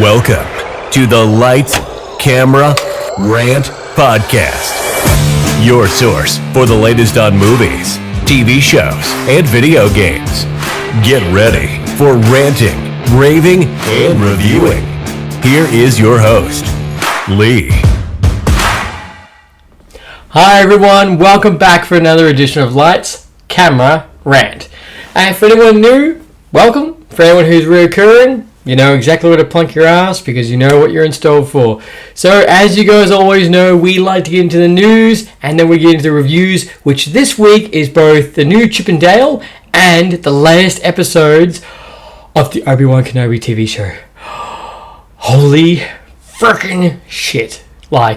Welcome to the Lights, Camera, Rant Podcast. Your source for the latest on movies, TV shows, and video games. Get ready for ranting, raving, and reviewing. Here is your host, Lee. Hi everyone, welcome back for another edition of Lights, Camera, Rant. And for anyone new, welcome. For anyone who's reoccurring, you know exactly where to plunk your ass because you know what you're installed for. So as you guys always know, we like to get into the news and then we get into the reviews, which this week is both the new Chip and Dale and the latest episodes of the Obi-Wan Kenobi TV show. Holy freaking shit. I'll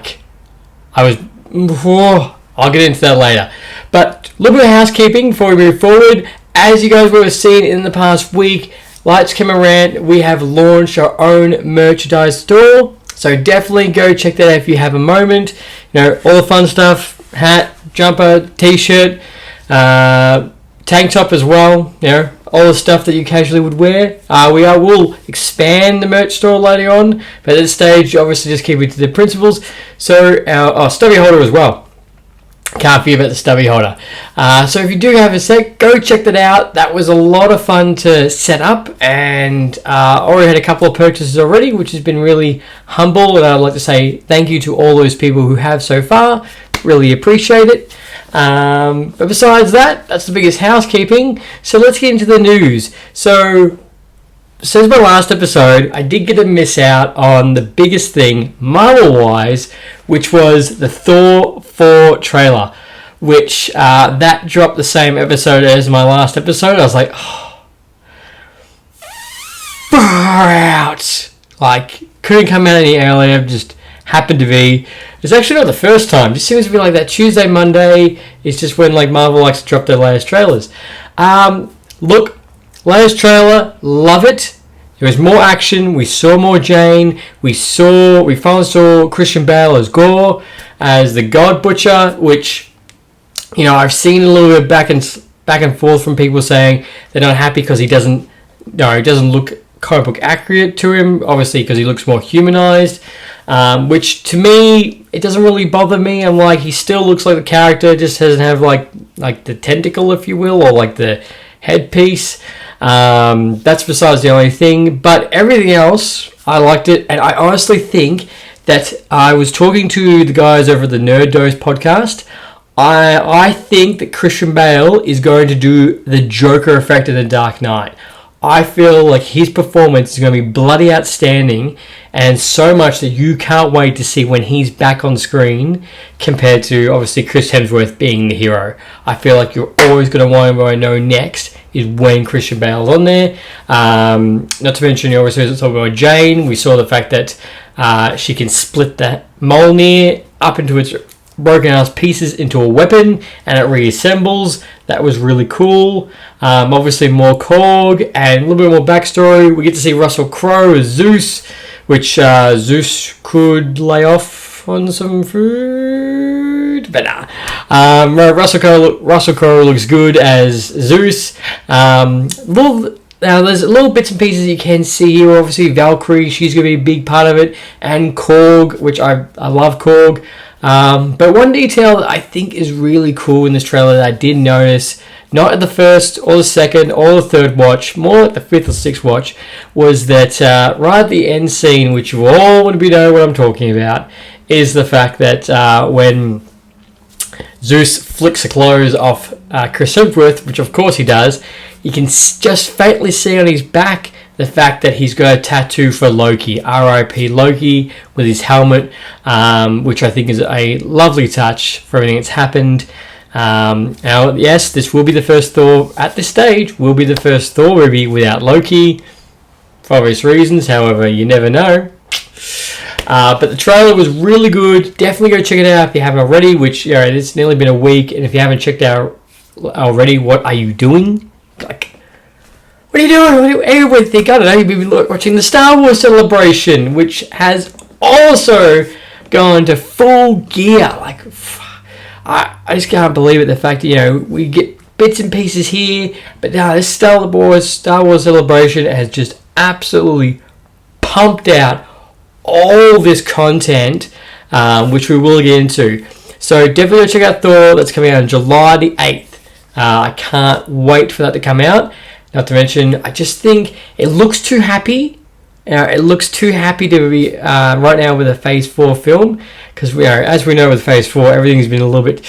get into that later. But a little bit of housekeeping before we move forward. As you guys would have seen in the past week, Lights, Camera, Rant, we have launched our own merchandise store. So definitely go check that out if you have a moment. You know, all the fun stuff, hat, jumper, t-shirt, tank top as well. You know, all the stuff that you casually would wear. We'll expand the merch store later on. But at this stage, obviously just keep it to the principles. So our stubby holder as well. Can't forget about the stubby holder. So if you do have a sec, go check that out. That was a lot of fun to set up, and already had a couple of purchases already, which has been really humble. And I'd like to say thank you to all those people who have so far. Really appreciate it. But besides that, that's the biggest housekeeping. So let's get into the news. So since my last episode, I did get to miss out on the biggest thing, Marvel-wise, which was the Thor 4 trailer, which that dropped the same episode as my last episode. I was like, oh, far out. Couldn't come out any earlier, just happened to be. It's actually not the first time. It just seems to be like that Tuesday, Monday is just when Marvel likes to drop their latest trailers. Look, latest trailer, love it. There was more action. We saw more Jane. We finally saw Christian Bale as Gore, as the God Butcher, which, you know, I've seen a little bit back and forth from people saying they're not happy because he doesn't look comic book accurate to him. Obviously, because he looks more humanized, which to me it doesn't really bother me. I'm like, he still looks like the character, just doesn't have like the tentacle, if you will, or like the headpiece. That's besides the only thing, but everything else I liked it, and I honestly think that I was talking to the guys over at the Nerd Dose podcast. I think that Christian Bale is going to do the Joker effect in The Dark Knight. I feel like his performance is going to be bloody outstanding, and so much that you can't wait to see when he's back on screen compared to, obviously, Chris Hemsworth being the hero. I feel like you're always going to want to know next is when Christian Bale's on there. Not to mention, obviously, it's talking about Jane. We saw the fact that she can split that Mjolnir up into its broken ass pieces into a weapon, and it reassembles. That was really cool. Obviously more Korg and a little bit more backstory. We get to see Russell Crowe as Zeus, which Zeus could lay off on some food, but nah. Russell Crowe looks good as Zeus. Now, there's little bits and pieces you can see here. Obviously, Valkyrie, she's going to be a big part of it, and Korg, which I love Korg. But one detail that I think is really cool in this trailer that I did notice, not at the first or the second or the third watch, more like the fifth or sixth watch, was that right at the end scene, which you all want to know what I'm talking about, is the fact that when Zeus flicks the clothes off Chris Hemsworth, which of course he does, you can just faintly see on his back the fact that he's got a tattoo for Loki, R.I.P. Loki, with his helmet, which I think is a lovely touch for everything that's happened. Now, yes, this will be the first Thor, at this stage, will be the first Thor movie without Loki, for obvious reasons, however, you never know. But the trailer was really good. Definitely go check it out if you haven't already, which, you know, it's nearly been a week, and if you haven't checked out already, what are you doing? What are you doing? Everybody think, I don't know, you've been watching the Star Wars Celebration, which has also gone to full gear. I just can't believe it, the fact that, you know, we get bits and pieces here, but now this Star Wars Celebration has just absolutely pumped out all this content, which we will get into. So definitely go check out Thor. That's coming out on July the 8th. I can't wait for that to come out. Not to mention, I just think it looks too happy. It looks too happy to be right now with a Phase 4 film. Because as we know with Phase 4, everything's been a little bit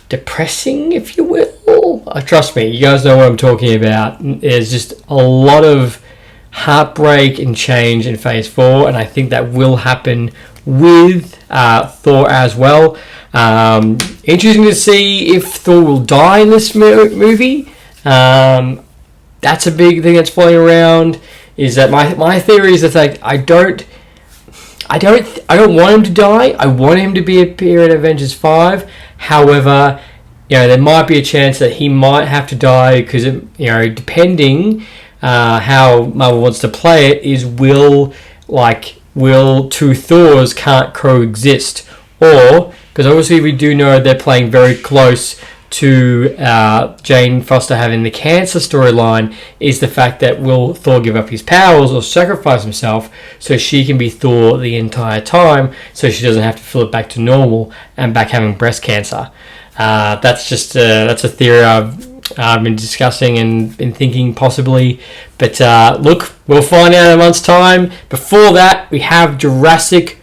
depressing, if you will. Trust me, you guys know what I'm talking about. There's just a lot of heartbreak and change in Phase 4. And I think that will happen with Thor as well. Interesting to see if Thor will die in this movie. That's a big thing that's floating around. Is that my theory is that like I don't want him to die. I want him to appear in Avengers 5. However, there might be a chance that he might have to die because depending how Marvel wants to play it is will two Thors can't coexist, or because obviously we do know they're playing very close to Jane Foster having the cancer storyline, is the fact that will Thor give up his powers or sacrifice himself so she can be Thor the entire time, so she doesn't have to flip back to normal and back having breast cancer. That's a theory I've been discussing and been thinking possibly, but look, we'll find out in a month's time. Before that, we have Jurassic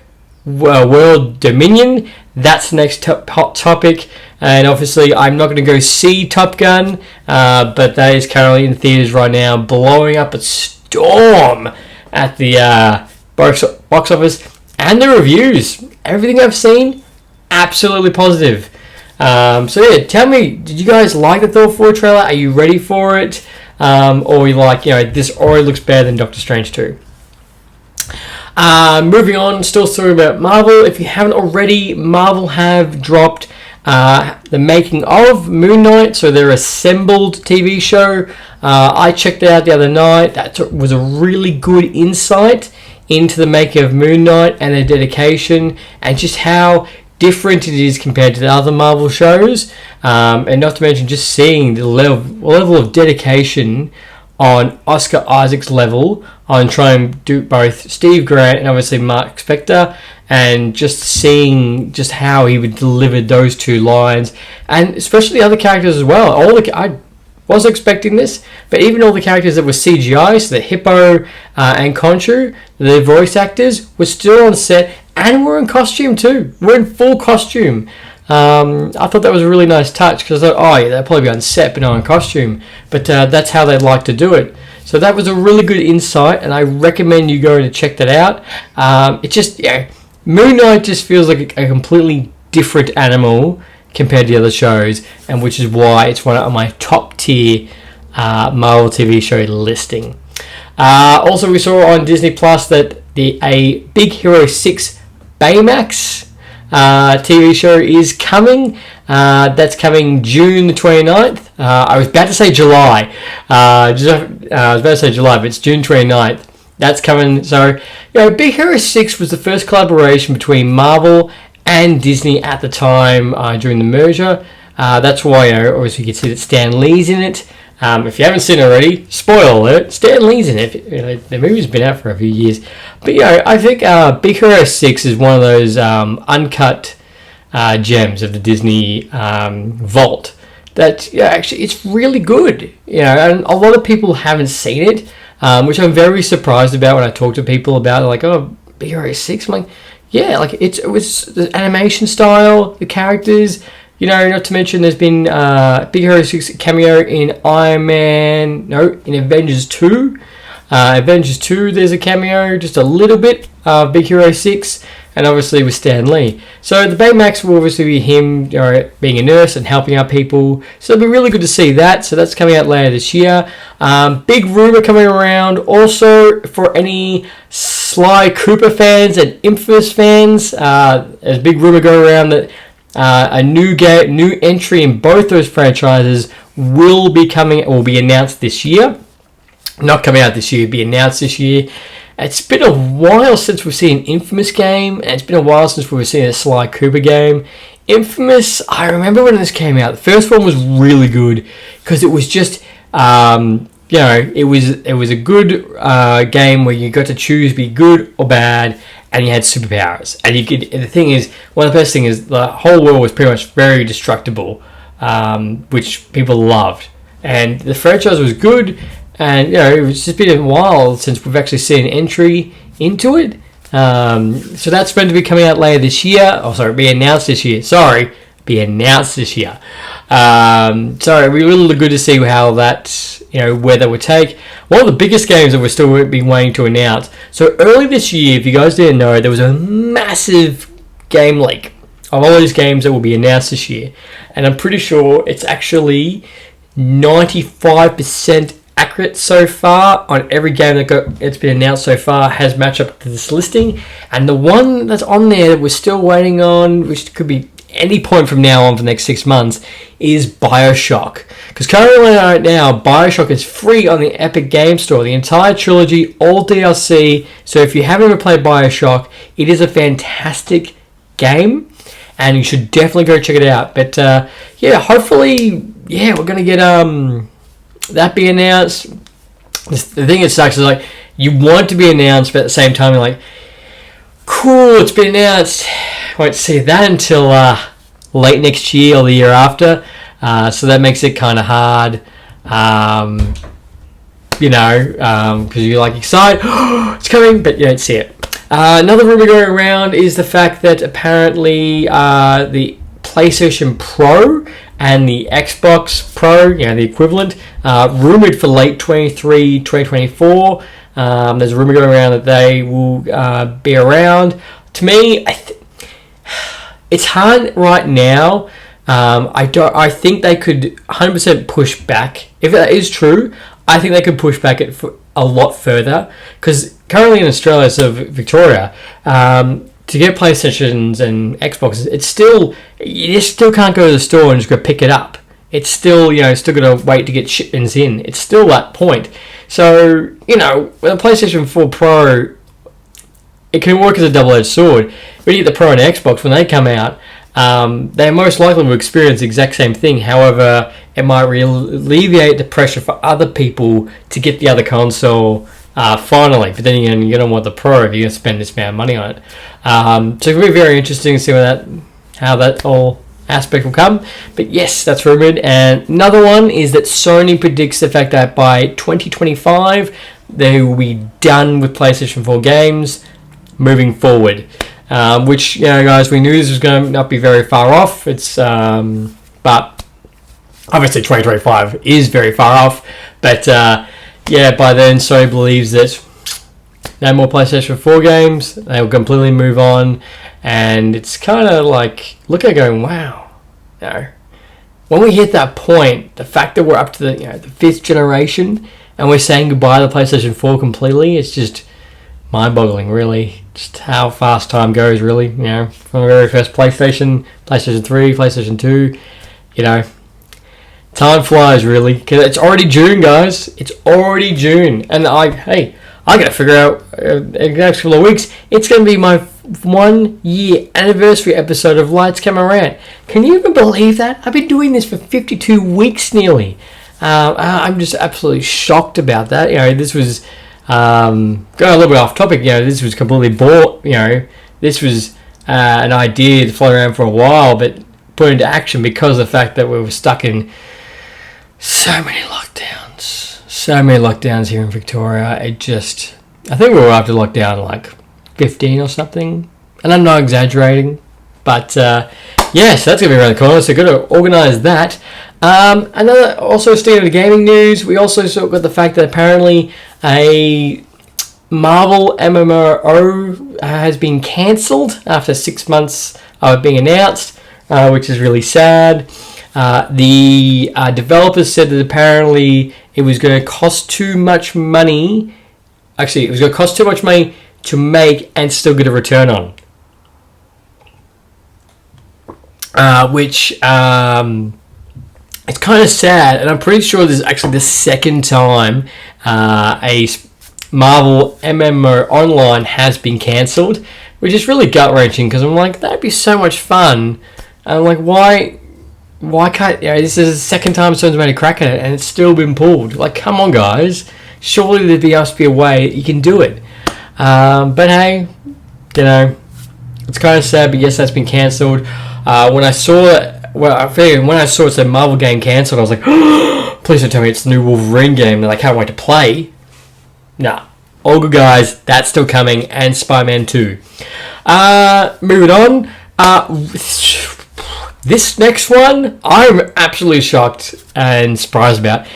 World Dominion. That's the next hot topic, and obviously I'm not going to go see Top Gun, but that is currently in theaters right now, blowing up a storm at the box office, and the reviews. Everything I've seen, absolutely positive. So yeah, tell me, did you guys like the Thor 4 trailer? Are you ready for it? Or you like, this already looks better than Doctor Strange 2? Moving on, still talking about Marvel. If you haven't already, Marvel have dropped the making of Moon Knight, so their assembled TV show. I checked it out the other night. That was a really good insight into the making of Moon Knight and their dedication, and just how different it is compared to the other Marvel shows. And not to mention just seeing the level of dedication on Oscar Isaac's level on trying to do both Steve Grant and obviously Mark Spector, and just seeing just how he would deliver those two lines, and especially the other characters as well. I was expecting this, but even all the characters that were CGI, so the Hippo and Khonshu, the voice actors were still on set and were in costume too. We're in full costume. I thought that was a really nice touch, because I thought, they'll probably be on set but not in costume. But that's how they'd like to do it. So that was a really good insight, and I recommend you going to check that out. It just, Moon Knight just feels like a completely different animal compared to the other shows, and which is why it's one of my top tier Marvel TV show listing. Also, we saw on Disney Plus that a Big Hero 6 Baymax TV show is coming. That's coming June the 29th. I was about to say July. I was about to say July, but it's June 29th. That's coming. So, Big Hero 6 was the first collaboration between Marvel and Disney at the time during the merger. That's why, obviously you can see that Stan Lee's in it. If you haven't seen it already, spoiler alert, Stan Lee's in it. The movie's been out for a few years. But, I think Big Hero 6 is one of those uncut gems of the Disney vault. That, actually, it's really good. And a lot of people haven't seen it, which I'm very surprised about when I talk to people about it. Like, Big Hero 6? I'm like, yeah, like, it was the animation style, the characters. Not to mention there's been Big Hero 6 cameo in in Avengers 2. Avengers 2, there's a cameo, just a little bit, Big Hero 6, and obviously with Stan Lee. So the Baymax will obviously be him being a nurse and helping out people. So it'll be really good to see that. So that's coming out later this year. Big rumor coming around also for any Sly Cooper fans and Infamous fans. There's a big rumor going around that a new entry in both those franchises will be announced this year. Not coming out this year, be announced this year. It's been a while since we've seen an Infamous game, and it's been a while since we've seen a Sly Cooper game. Infamous, I remember when this came out. The first one was really good because it was just, it was a good game where you got to choose be good or bad, and you had superpowers. And you could. The thing is, one of the best things is the whole world was pretty much very destructible, which people loved, and the franchise was good. And it's just been a while since we've actually seen an entry into it. So that's meant to be coming out later this year. Oh, sorry, be announced this year. Be announced this year. So it'll be really good to see how that, where that would take. One of the biggest games that we're still been waiting to announce. So early this year, if you guys didn't know, there was a massive game leak of all these games that will be announced this year. And I'm pretty sure it's actually 95% accurate so far on every game it's been announced so far has matched up to this listing. And the one that's on there that we're still waiting on, which could be any point from now on for the next 6 months, is BioShock. Because currently right now, BioShock is free on the Epic Game Store. The entire trilogy, all DLC. So if you haven't ever played BioShock, it is a fantastic game. And you should definitely go check it out. But hopefully, we're going to get that be announced. The thing that sucks is you want it to be announced, but at the same time you're like, cool, it's been announced. Won't see that until late next year or the year after. So that makes it kind of hard. Because you're excited, it's coming, but you don't see it. Another rumor going around is the fact that apparently the PlayStation Pro and the Xbox Pro, the equivalent, rumored for late 2024. There's a rumor going around that they will be around. To me, it's hard right now. I think they could 100% push back. If that is true, I think they could push back it for a lot further. Because currently in Australia, so Victoria, to get PlayStations and Xboxes, you just still can't go to the store and just go pick it up. It's still, still got to wait to get shipments in. It's still that point. So, with a PlayStation 4 Pro, it can work as a double-edged sword. When you get the Pro and Xbox, when they come out, they most likely will experience the exact same thing. However, it might alleviate the pressure for other people to get the other console finally. But then again, you don't want the Pro if you're going to spend this amount of money on it. So it'll be very interesting to see how that whole aspect will come. But yes, that's rumored. And another one is that Sony predicts the fact that by 2025 they will be done with PlayStation 4 games moving forward. Which, guys, we knew this was going to not be very far off. It's but obviously 2025 is very far off. But by then Sony believes that no more PlayStation 4 games. They will completely move on. And it's kind of look at going, wow. When we hit that point, the fact that we're up to the 5th generation and we're saying goodbye to the PlayStation 4 completely, it's just mind-boggling, really. Just how fast time goes, really. From the very first PlayStation 3, PlayStation 2, time flies, really. Because it's already June, guys. It's already June. And I got to figure out in the next couple of weeks, it's going to be my 1-year anniversary episode of Lights Camera Rant. Can you even believe that? I've been doing this for 52 weeks nearly. I'm just absolutely shocked about that. This was going a little bit off topic. This was completely bought. This was an idea to float around for a while, but put into action because of the fact that we were stuck in so many lockdowns here in Victoria. I think we were after lockdown 15 or something, and I'm not exaggerating, but yes, that's gonna be around the corner, so got to organise that. Another also state of the gaming news, we also got the fact that apparently a Marvel MMO has been cancelled after 6 months of being announced, which is really sad. The developers said that apparently it was going to cost too much money. Actually, it was going to cost too much money to make and still get a return on. Which it's kind of sad, and I'm pretty sure this is actually the second time a Marvel MMO Online has been cancelled, which is really gut-wrenching because I'm like, that'd be so much fun. I'm like, why why can't, this is the second time someone's made a crack at it and it's still been pulled. Like, come on, guys. Surely there must be a way you can do it. But hey, it's kind of sad, but yes, that's been cancelled. When I saw it said Marvel game cancelled, I was like, please don't tell me it's the new Wolverine game that I can't wait to play. Nah. All good, guys. That's still coming, and Spider-Man 2. Moving on. This next one, I'm absolutely shocked and surprised about,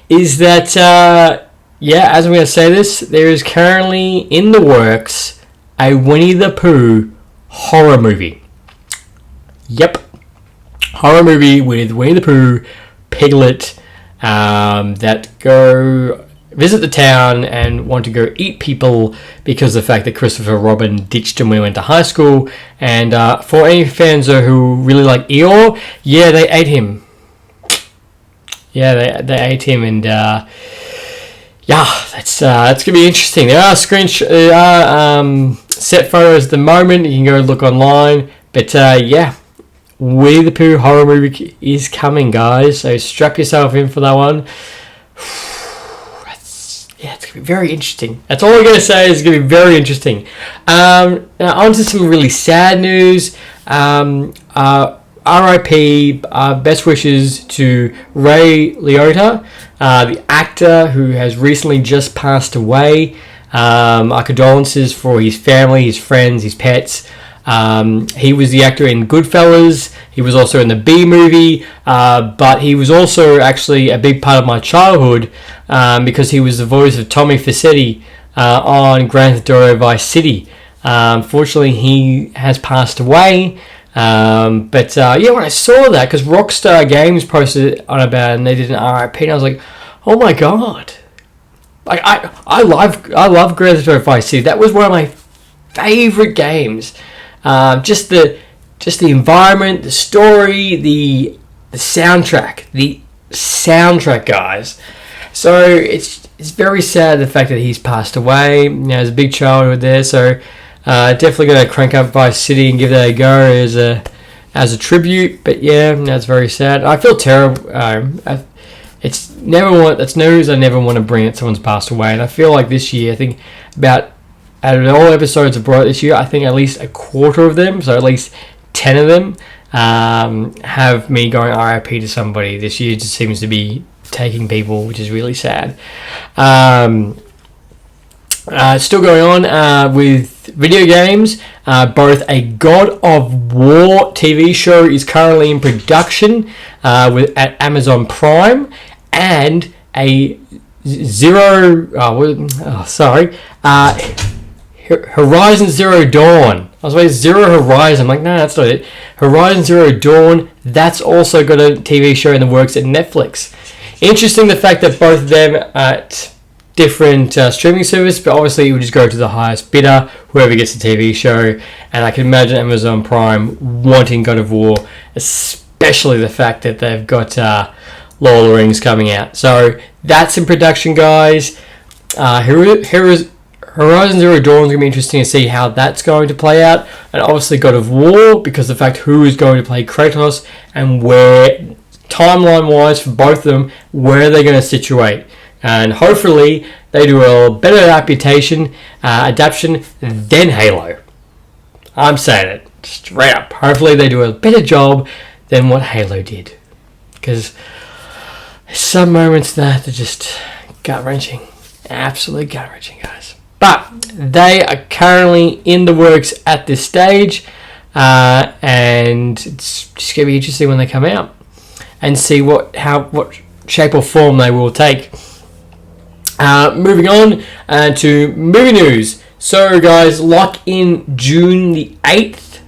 is that, as I'm going to say this, there is currently in the works a Winnie the Pooh horror movie. Yep. Horror movie with Winnie the Pooh, Piglet, that go visit the town and want to go eat people because of the fact that Christopher Robin ditched him when he went to high school. And for any fans who really like Eeyore, they ate him. Yeah, they ate him, and that's going to be interesting. There are set photos at the moment. You can go look online. But Winnie the Pooh horror movie is coming, guys. So strap yourself in for that one. It's going to be very interesting. That's all I'm going to say. Is going to be very interesting. Now, on to some really sad news. R.I.P. Best wishes to Ray Liotta, the actor who has recently just passed away. Our condolences for his family, his friends, his pets. He was the actor in Goodfellas. He was also in the B movie, but he was also actually a big part of my childhood because he was the voice of Tommy Facchetti on Grand Theft Auto Vice City. Unfortunately, he has passed away. When I saw that, because Rockstar Games posted on about it and they did an RIP, and I was like, oh my god! Like I love Grand Theft Auto Vice City. That was one of my favorite games. Just the environment, the story, the soundtrack, guys. So it's very sad the fact that he's passed away. There's a big childhood there, so definitely going to crank up Vice City and give that a go as a tribute. But that's very sad. I feel terrible. It's that's news I never want to bring it. Someone's passed away, and I feel like this year, I think about out of all episodes I brought this year, I think at least a quarter of them, so at least 10 of them, have me going RIP to somebody. This year just seems to be taking people, which is really sad. Still going on with video games. Both a God of War TV show is currently in production at Amazon Prime, and a Horizon Zero Dawn. I was like, Zero Horizon. I'm like, no, that's not it. Horizon Zero Dawn, that's also got a TV show in the works at Netflix. Interesting the fact that both of them at different streaming service, but obviously it would just go to the highest bidder, whoever gets the TV show. And I can imagine Amazon Prime wanting God of War, especially the fact that they've got Lord of the Rings coming out. So that's in production, guys. Horizon Zero Dawn is going to be interesting to see how that's going to play out. And obviously God of War, because the fact who is going to play Kratos and where, timeline-wise for both of them, where they're going to situate. And hopefully they do a better adaptation than Halo. I'm saying it straight up. Hopefully they do a better job than what Halo did. Because some moments that are just gut-wrenching. Absolutely gut-wrenching, guys. But they are currently in the works at this stage, and it's just going to be interesting when they come out and see what shape or form they will take. Moving on to movie news. So, guys, lock in June the 8th.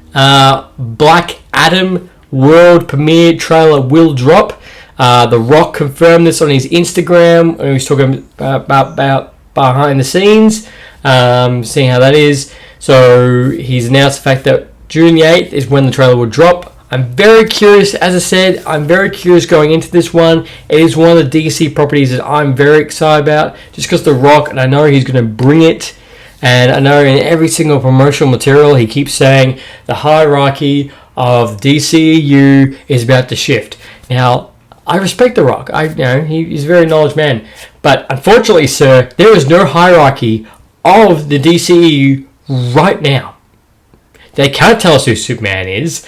Black Adam world premiere trailer will drop. The Rock confirmed this on his Instagram. He was talking about behind the scenes, seeing how that is. So he's announced the fact that June the 8th is when the trailer will drop. I'm very curious, as I said, I'm very curious going into this one. It is one of the DC properties that I'm very excited about, just because The Rock, and I know he's going to bring it, and I know in every single promotional material he keeps saying the hierarchy of DCEU is about to shift. Now, I respect The Rock. He's a very knowledgeable man. But unfortunately, sir, there is no hierarchy of the DCEU right now. They can't tell us who Superman is.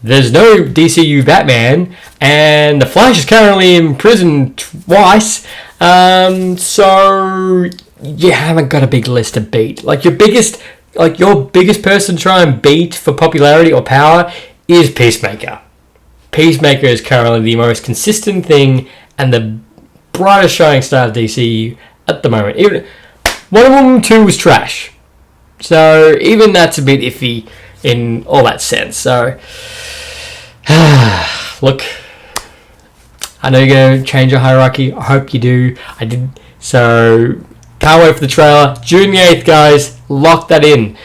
There's no DCU Batman, and the Flash is currently in prison twice. So you haven't got a big list to beat. Your biggest person to try and beat for popularity or power is Peacemaker. Peacemaker is currently the most consistent thing and the brightest shining star of DCU at the moment. Even Wonder Woman 2 was trash, so even that's a bit iffy in all that sense. So, look, I know you're going to change your hierarchy. I hope you do. I did. So, can't wait for the trailer. June the 8th, guys. Lock that in.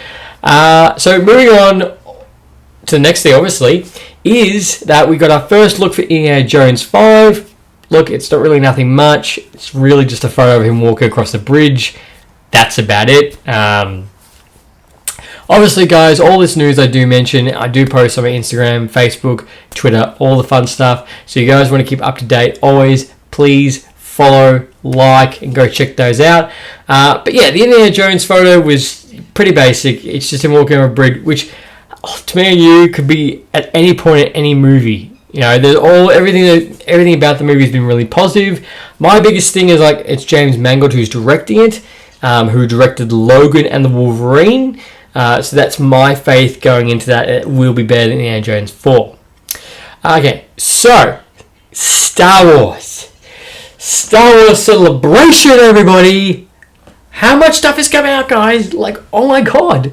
So, moving on to the next thing, obviously, is that we got our first look for Indiana Jones 5. Look, it's not really nothing much. It's really just a photo of him walking across the bridge. That's about it. Obviously, guys, all this news I do mention, I do post on my Instagram, Facebook, Twitter, all the fun stuff. So you guys want to keep up to date, always, please follow, like, and go check those out. But yeah, the Indiana Jones photo was pretty basic. It's just him walking over a bridge, which to me and you could be at any point in any movie. There's everything about the movie has been really positive. My biggest thing is it's James Mangold who's directing it, who directed Logan and the Wolverine. So that's my faith going into that. It will be better than Indiana Jones 4. Okay, so Star Wars Celebration, everybody. How much stuff is coming out, guys? Oh my god.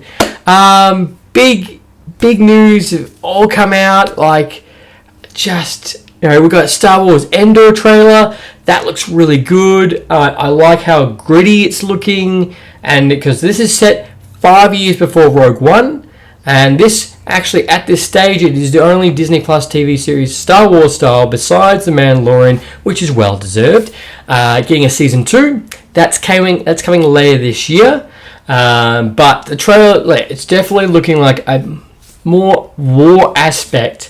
Big news have all come out. We got Star Wars Endor trailer. That looks really good. I like how gritty it's looking, and because this is set 5 years before Rogue One, and this actually at this stage it is the only Disney Plus TV series Star Wars style besides The Mandalorian, which is well deserved. Getting a season 2 that's coming later this year, but the trailer, it's definitely looking like a more war aspect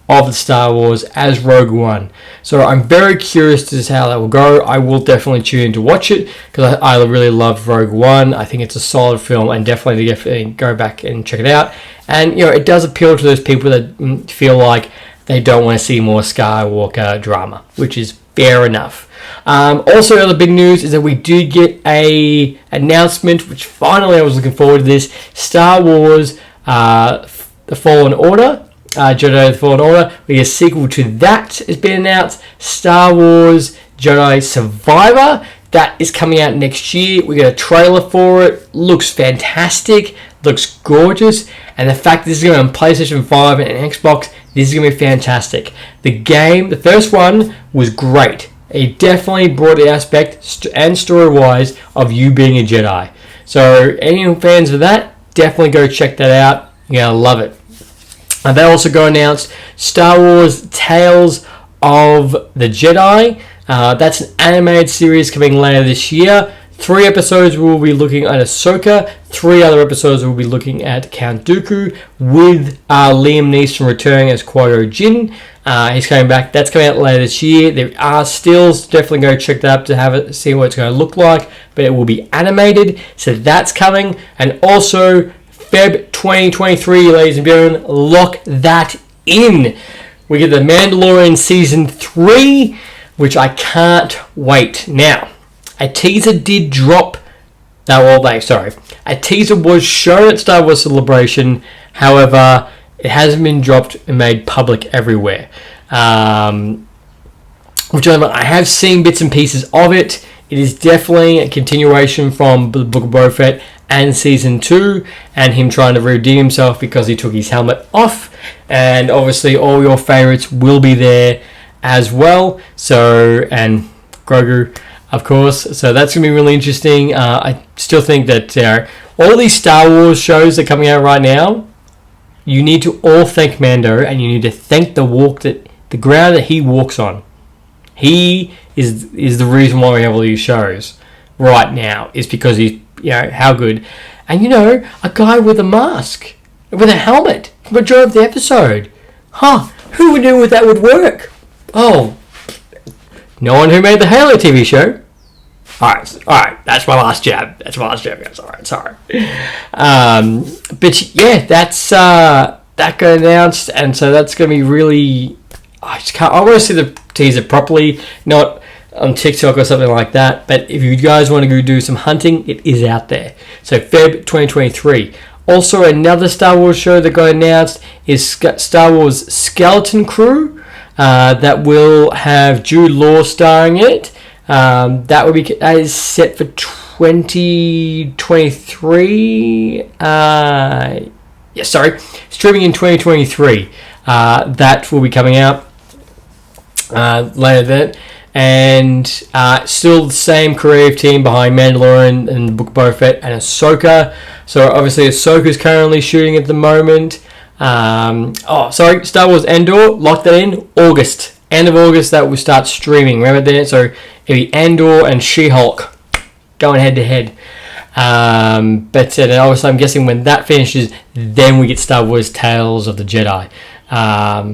of the Star Wars as Rogue One. So I'm very curious to see how that will go. I will definitely tune in to watch it because I really love Rogue One. I think it's a solid film and definitely go back and check it out. And it does appeal to those people that feel like they don't want to see more Skywalker drama, which is fair enough. Also, other big news is that we do get a announcement, which finally I was looking forward to this. Star Wars The Fallen Order. Jedi The Fallen Order. We get a sequel to that has been announced. Star Wars Jedi Survivor. That is coming out next year. We get a trailer for it. Looks fantastic. Looks gorgeous. And the fact that this is going to be on PlayStation 5 and Xbox, this is going to be fantastic. The game, the first one, was great. It definitely brought the aspect and story-wise of you being a Jedi. So any fans of that, definitely go check that out. You're going to love it. And they also announced Star Wars Tales of the Jedi. That's an animated series coming later this year. 3 episodes we'll be looking at Ahsoka. 3 other episodes we'll be looking at Count Dooku, with Liam Neeson returning as Qui-Gon Jinn. He's coming back. That's coming out later this year. There are stills. Definitely go check that up to see what it's going to look like. But it will be animated. So that's coming. And also Feb 2023, ladies and gentlemen, lock that in. We get The Mandalorian Season 3, which I can't wait. Now, a teaser did drop. A teaser was shown at Star Wars Celebration. However, it hasn't been dropped and made public everywhere. Which I have seen bits and pieces of it. It is definitely a continuation from the Book of Boba Fett and Season 2, and him trying to redeem himself because he took his helmet off. And obviously all your favorites will be there as well. So, and Grogu, of course. So that's going to be really interesting. I still think that all these Star Wars shows that are coming out right now, you need to all thank Mando, and you need to thank the ground that he walks on. He is the reason why we have all these shows right now, is because he's, how good. And a guy with a mask, with a helmet, for the majority of the episode. Who would know that would work? Oh, no one who made the Halo TV show. Alright, that's my last jab. Guys. Alright, sorry. But yeah, that's that got announced, and so that's going to be really... I want to see the teaser properly, not on TikTok or something like that, but if you guys want to go do some hunting, it is out there. So Feb 2023. Also, another Star Wars show that got announced is Star Wars Skeleton Crew, that will have Jude Law starring in it. That is set for 2023. Streaming in 2023. That will be coming out later then. And still the same creative team behind Mandalorian and Book of Boba Fett and Ahsoka. So obviously Ahsoka's currently shooting at the moment. Star Wars Andor, lock that in, August. End of August, that will start streaming. Remember that? So it'll be Andor and She-Hulk going head to head. But obviously I'm guessing when that finishes, then we get Star Wars Tales of the Jedi.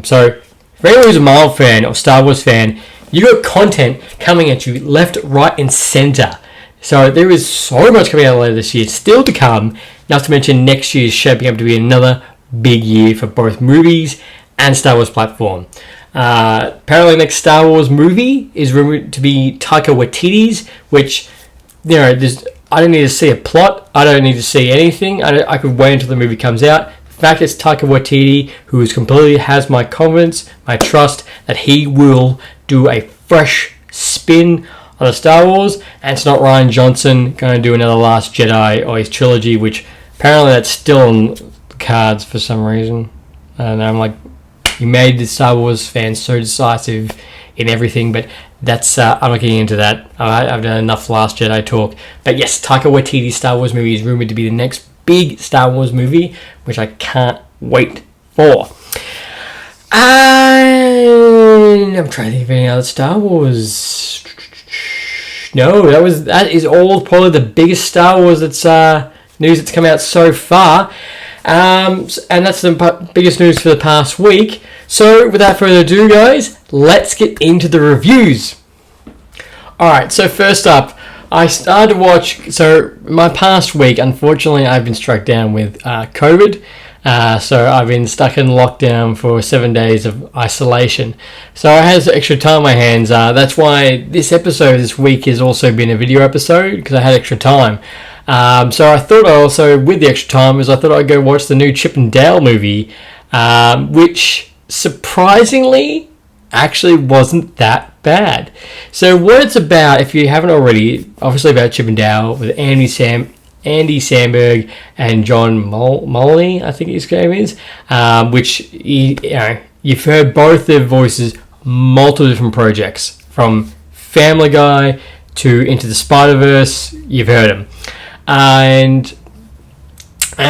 So for anyone who's a Marvel fan or Star Wars fan, you got content coming at you left, right, and center. So there is so much coming out later this year, still to come. Not to mention next year is shaping up to be another big year for both movies and Star Wars platform. Apparently, next Star Wars movie is rumored to be Taika Waititi's, which I don't need to see a plot. I don't need to see anything. I could wait until the movie comes out. The fact it's Taika Waititi, who completely has my confidence, my trust that he will do a fresh spin on the Star Wars, and it's not Rian Johnson going to do another Last Jedi or his trilogy, which apparently that's still on the cards for some reason. And I'm like, you made the Star Wars fans so decisive in everything, but that's I'm not getting into that. I've done enough Last Jedi talk. But yes, Taika Waititi's Star Wars movie is rumored to be the next big Star Wars movie, which I can't wait for. And I'm trying to think of any other Star Wars. No, that is all probably the biggest Star Wars news that's come out so far. And that's the biggest news for the past week. So without further ado, guys, let's get into the reviews. Alright, so first up, I started to watch... So my past week, unfortunately, I've been struck down with COVID. So I've been stuck in lockdown for 7 days of isolation. So I had extra time on my hands. That's why this episode this week has also been a video episode, because I had extra time. So I thought with the extra time, I thought I'd go watch the new Chip and Dale movie, which surprisingly actually wasn't that bad. So what it's about, if you haven't already, obviously about Chip and Dale with Andy Samberg and John Mulaney, I think his name is, which you've heard both their voices multiple different projects, from Family Guy to Into the Spider-Verse. You've heard them, and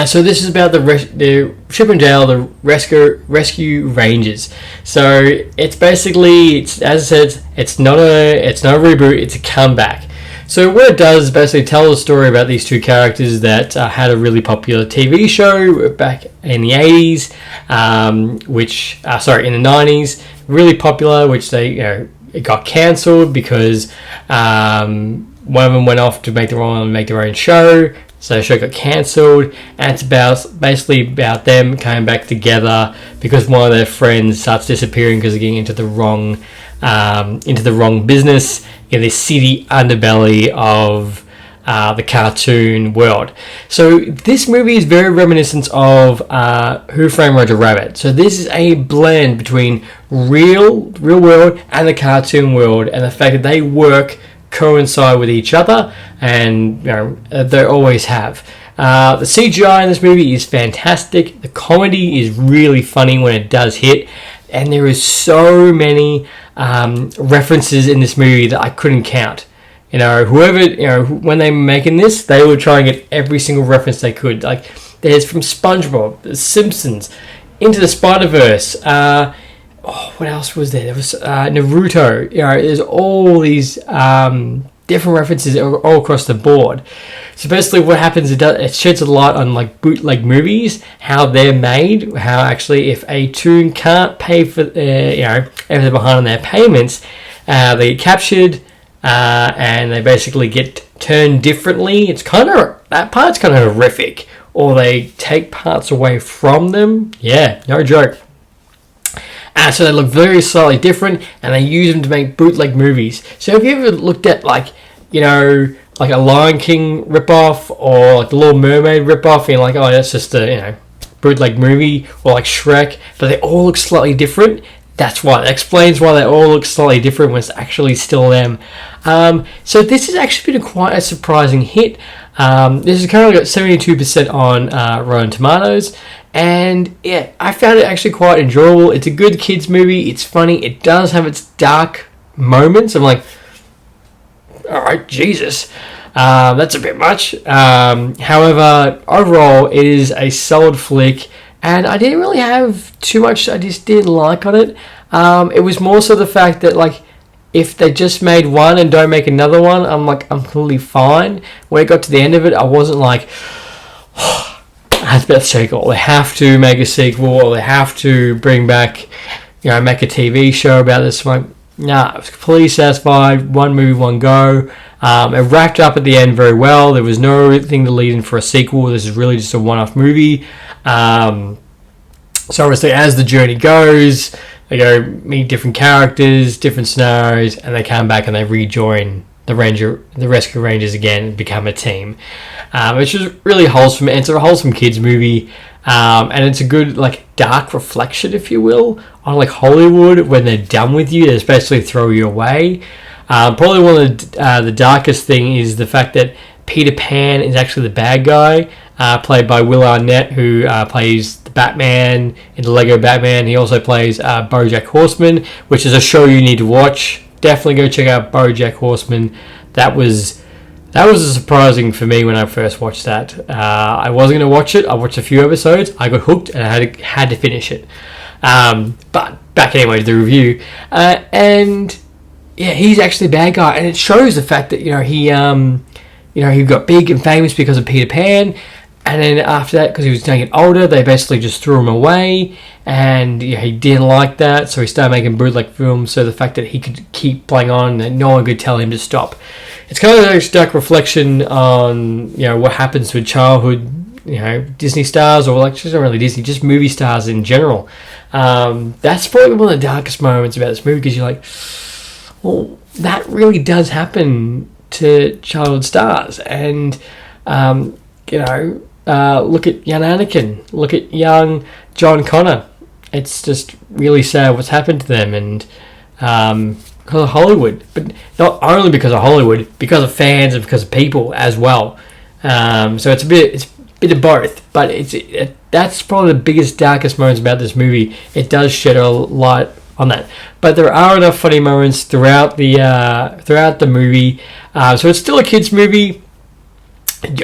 so this is about the Chip and Dale, the Rescue Rangers. So it's basically, as I said, it's not a reboot, it's a comeback. So what it does is basically tell a story about these two characters that had a really popular TV show back in the 80s, in the 90s, really popular, which it got cancelled because one of them went off to make their own show. So the show got cancelled, and it's basically about them coming back together because one of their friends starts disappearing because they're getting into the wrong business in the seedy underbelly of the cartoon world. So this movie is very reminiscent of Who Framed Roger Rabbit. So this is a blend between real world and the cartoon world, and the fact that they coincide with each other, and they always have. The CGI in this movie is fantastic. The comedy is really funny when it does hit, and there is so many references in this movie that I couldn't count. Whoever, when they were making this, they would try and get every single reference they could. Like, there's from SpongeBob, The Simpsons, Into the Spider-Verse, what else was there? There was Naruto. There's all these different references all across the board. So basically what happens, it sheds a light on like bootleg movies, how they're made, how actually if a toon can't pay for, if they're behind on their payments, they get captured and they basically get turned differently. That part's kind of horrific. Or they take parts away from them. Yeah, no joke. So they look very slightly different, and they use them to make bootleg movies. So have you ever looked at like a Lion King ripoff or like the Little Mermaid ripoff, and you're like, oh, that's just a bootleg movie, or like Shrek, but they all look slightly different. That's why. That explains why they all look slightly different when it's actually still them. So this has actually been quite a surprising hit. This has currently got 72% on Rotten Tomatoes. And yeah, I found it actually quite enjoyable. It's a good kids movie. It's funny. It does have its dark moments. I'm like, all right, Jesus. That's a bit much. However, overall, it is a solid flick. And I didn't really have too much I just didn't like on it. It was more so the fact that, like, if they just made one and don't make another one, I'm completely fine. When it got to the end of it, I wasn't like, that's about to shake all. They have to make a sequel, or they have to bring back, make a TV show about this one. Nah, I was completely satisfied. One movie, one go. It wrapped up at the end very well. There was no thing to lead in for a sequel. This is really just a one-off movie. So obviously, as the journey goes, they go meet different characters, different scenarios, and they come back and they rejoin the Rescue Rangers again and become a team. Which is really wholesome. And it's a wholesome kids movie. And it's a good, like, dark reflection, if you will, on, like, Hollywood when they're done with you. They especially throw you away. Probably one of the darkest thing is the fact that Peter Pan is actually the bad guy, played by Will Arnett, who plays the Batman in the Lego Batman. He also plays BoJack Horseman, which is a show you need to watch. Definitely go check out BoJack Horseman. That was a surprising for me when I first watched that. I wasn't going to watch it. I watched a few episodes. I got hooked and I had to finish it. But back anyway to the review. And yeah, he's actually the bad guy, and it shows the fact that he got big and famous because of Peter Pan. And then after that, because he was getting older, they basically just threw him away. And he didn't like that, so he started making bootleg films. So the fact that he could keep playing on and no one could tell him to stop. It's kind of a dark reflection on what happens with childhood, Disney stars, or like just not really Disney, just movie stars in general. That's probably one of the darkest moments about this movie, because you're like, well, that really does happen to childhood stars. And look at young Anakin, look at young John Connor. It's just really sad what's happened to them, and because of Hollywood, but not only because of Hollywood, because of fans and because of people as well. So it's a bit of both, but that's probably the biggest, darkest moments about this movie. It does shed a light on that, but there are enough funny moments throughout the movie. So it's still a kids movie.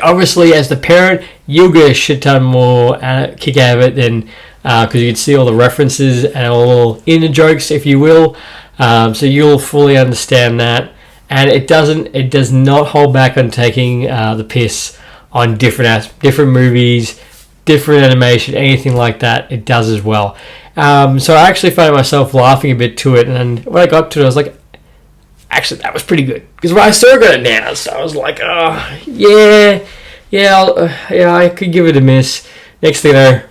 Obviously, as the parent, you'll get a shit ton more kick out of it than because you can see all the references and all inner jokes, if you will. So you'll fully understand that, and it does not hold back on taking the piss on different movies, different animation, anything like that. It does as well. So I actually found myself laughing a bit to it, and when I got to it, I was like, actually, that was pretty good. Because when I still got it announced, I was like, oh, I could give it a miss. Next thing you know,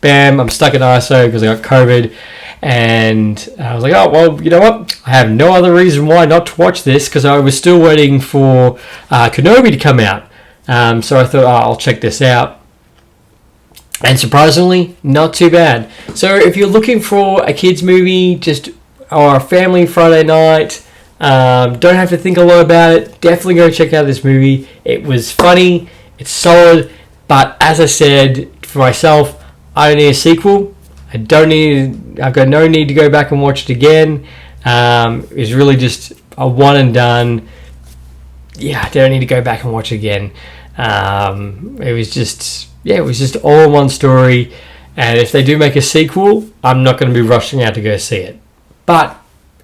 bam, I'm stuck in ISO because I got COVID. And I was like, oh, well, you know what? I have no other reason why not to watch this, because I was still waiting for KENOBI to come out. So I thought, I'll check this out. And surprisingly, not too bad. So if you're looking for a kids movie, or a family Friday night, don't have to think a lot about it, definitely go check out this movie. It was funny, it's solid, but as I said, for myself, I don't need a sequel. I've got no need to go back and watch it again. It's really just a one and done. Yeah, I don't need to go back and watch it again. It was just all one story. And if they do make a sequel, I'm not going to be rushing out to go see it. But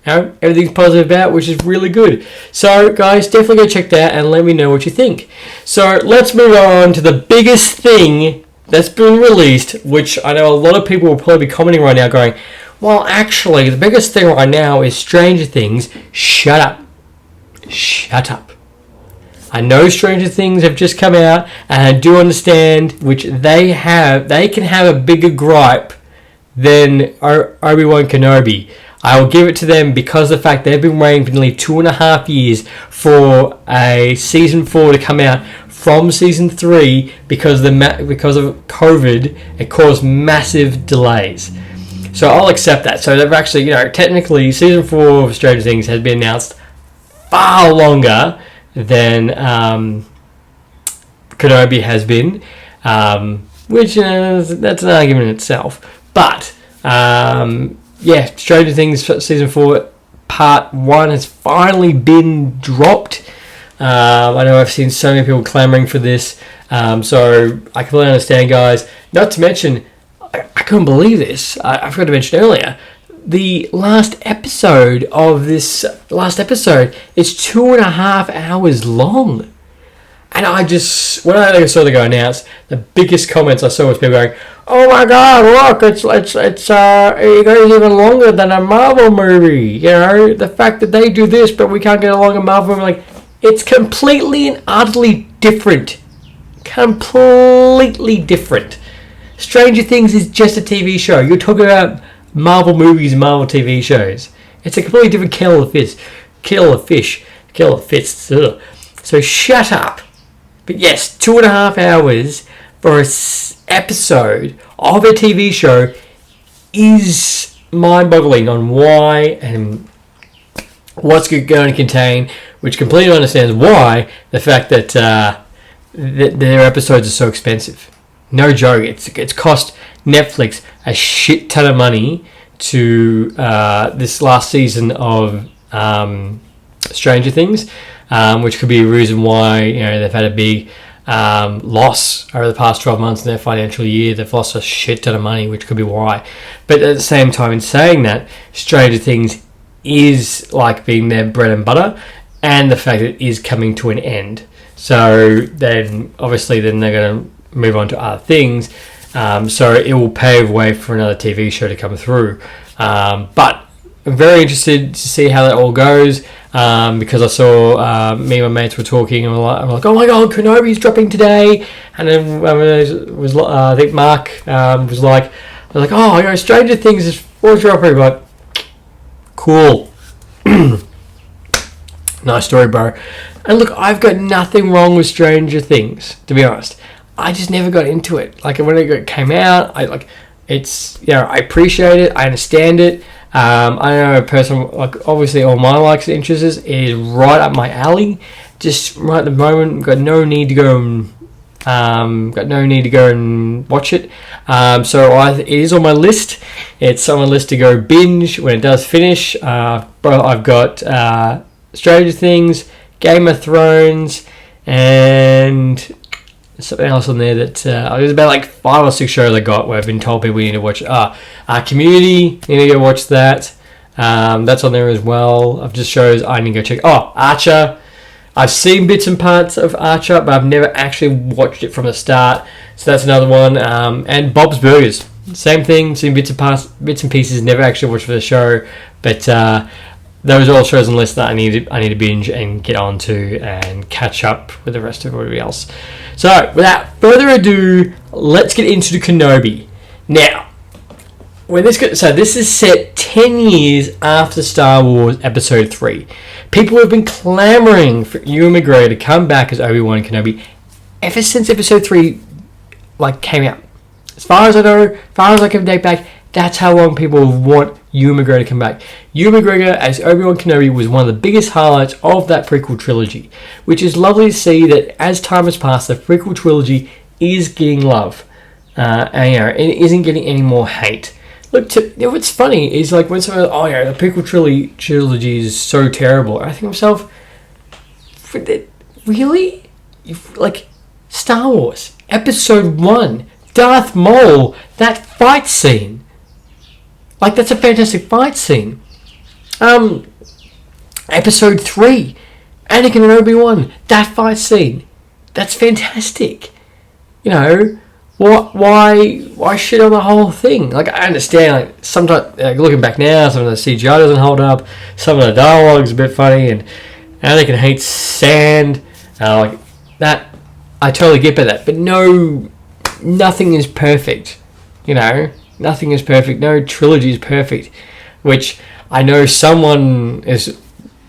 everything's positive about, which is really good. So, guys, definitely go check that and let me know what you think. So, let's move on to the biggest thing that's been released, which I know a lot of people will probably be commenting right now going, well, actually, the biggest thing right now is Stranger Things. Shut up. Shut up. I know Stranger Things have just come out, and I do understand, which they can have a bigger gripe than Obi-Wan Kenobi. I will give it to them because of the fact they've been waiting for nearly 2.5 years for a season 4 to come out from season 3 because of COVID. It caused massive delays. So I'll accept that. So they've actually, technically season 4 of Stranger Things has been announced far longer than Kenobi has been, which that's an argument in itself. But Stranger Things season 4 part 1 has finally been dropped. I know I've seen so many people clamoring for this, so I completely understand, guys. Not to mention, I couldn't believe this. I forgot to mention earlier. The last episode of this is 2.5 hours long. And when I saw the guy announce, the biggest comments I saw was people going, "Oh my God, look, it goes even longer than a Marvel movie." The fact that they do this, but we can't get a longer Marvel movie, it's completely and utterly different. Completely different. Stranger Things is just a TV show. You're talking about Marvel movies and Marvel TV shows. It's a completely different kettle of fish. Ugh. So shut up. But yes, 2.5 hours for an episode of a TV show is mind-boggling on why and what's going to contain, which completely understands why the fact that their episodes are so expensive. No joke. It's cost Netflix a shit ton of money to this last season of Stranger Things, which could be a reason why they've had a big loss over the past 12 months in their financial year. They've lost a shit ton of money, which could be why. But at the same time, in saying that, Stranger Things is like being their bread and butter, and the fact that it is coming to an end. So then, obviously, they're going to move on to other things. So it will pave way for another TV show to come through. But I'm very interested to see how that all goes, because I saw me and my mates were talking, and I'm like, oh my God, Kenobi's dropping today. And then I think Mark was like, oh, Stranger Things is dropping. Like, cool. Nice story, bro. And look, I've got nothing wrong with Stranger Things, to be honest. I just never got into it. Like, when it came out, I appreciate it. I understand it. I know a person, like, obviously all my likes and interests is right up my alley. Just right at the moment, got no need to go and watch it. So it is on my list. It's on my list to go binge when it does finish. But I've got Stranger Things, Game of Thrones, and something else on there that there's about like 5 or 6 shows I got where I've been told people need to watch. Community, need to go watch that. That's on there as well. Of just shows I need to go check. Oh, Archer. I've seen bits and parts of Archer, but I've never actually watched it from the start. So that's another one. And Bob's Burgers, same thing. Seen bits and pieces. Never actually watched for the show, but those are all shows on the list that I need to binge and get on to and catch up with the rest of everybody else. So, without further ado, let's get into the Kenobi. Now, this is set 10 years after Star Wars Episode 3. People have been clamoring for Ewan McGregor to come back as Obi-Wan Kenobi ever since Episode 3 came out. As far as I know, as far as I can date back, that's how long people want Ewan McGregor to come back. Ewan McGregor as Obi-Wan Kenobi was one of the biggest highlights of that prequel trilogy, which is lovely to see that as time has passed, the prequel trilogy is getting love, and it isn't getting any more hate. Look, what's funny is like when someone the prequel trilogy is so terrible. I think to myself, really? Like Star Wars Episode 1, Darth Maul, that fight scene. Like, that's a fantastic fight scene. Episode 3, Anakin and Obi-Wan, that fight scene, that's fantastic. You know, why shit on the whole thing? Like, I understand, like, sometimes, like, looking back now, some of the CGI doesn't hold up, some of the dialogue's a bit funny, and Anakin hates sand, like, that, I totally get by that, but no, nothing is perfect, you know, nothing is perfect, no trilogy is perfect, which I know someone is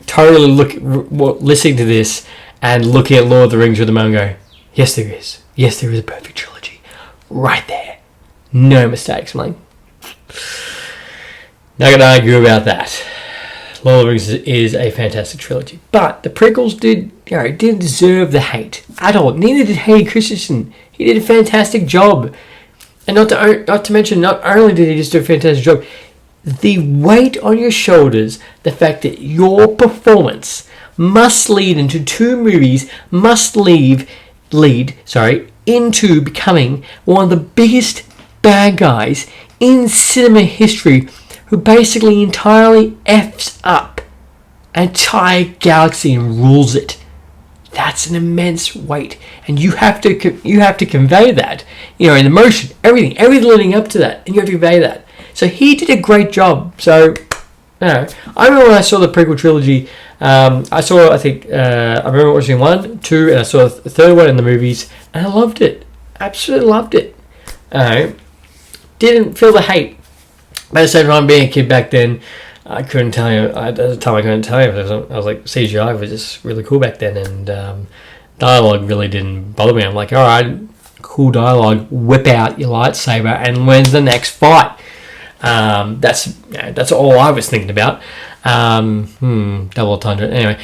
totally listening to this and looking at Lord of the Rings with the moment and go, yes there is a perfect trilogy, right there, no mistakes, mate. Not going to argue about that. Lord of the Rings is a fantastic trilogy, but the prequels didn't deserve the hate at all. Neither did Hayden Christensen. He did a fantastic job, and not to mention, not only did he just do a fantastic job, the weight on your shoulders, the fact that your performance must lead into 2 movies, must lead into becoming one of the biggest bad guys in cinema history, who basically entirely F's up an entire galaxy and rules it. That's an immense weight, and you have to convey that, you know, in emotion, everything leading up to that, and you have to convey that. So he did a great job. So, you know, I remember when I saw the prequel trilogy. I remember watching 1, 2, and I saw the third one in the movies, and I loved it. Absolutely loved it. Didn't feel the hate. But at the same time, being a kid back then, I couldn't tell you. At the time, I couldn't tell you. I was like, CGI was just really cool back then, and dialogue really didn't bother me. I'm like, all right, cool dialogue. Whip out your lightsaber, and when's the next fight? That's all I was thinking about. Double entendre. Anyway,